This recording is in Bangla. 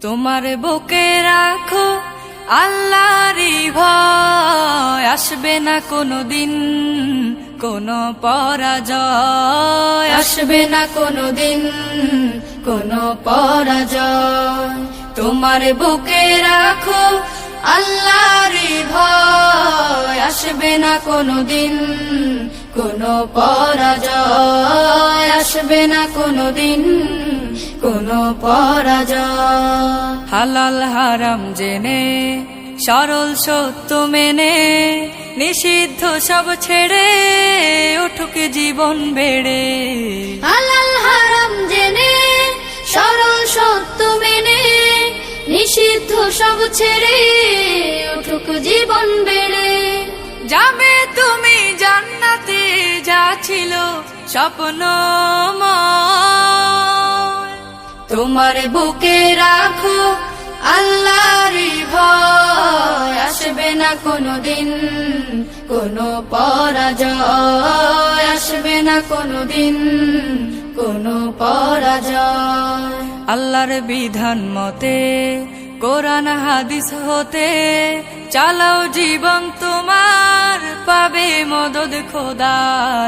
তোমার বুকে রাখো আল্লাহরই ভয়, আসবে না কোনোদিন কোনো পরাজয়, আসবে না কোনোদিন কোনো পরাজয়। তোমার বুকে রাখো আল্লাহরই ভয়, আসবে না কোনোদিন কোনো পরাজয়, আসবে না কোনোদিন কোনো পরাজয়। হালাল হারাম জেনে সরল সত্য মেনে নিষিদ্ধ সব ছেড়ে উঠুক জীবন বেড়ে। হালাল হারাম জেনে সরল সত্য মেনে নিষিদ্ধ সব ছেড়ে উঠুক জীবন বেড়ে। যাবে তুমি জান্নাতে, যা ছিল স্বপ্নময়। তোমার বুকে রাখো আল্লাহরই ভয়, আসবে না কোনোদিন কোনো পরাজয়, আসবে না কোনোদিন কোনো পরাজয়। আল্লাহর বিধান মতে কোরআন হাদিস হতে চালাও জীবন তোমার, পাবে মদদ খোদার।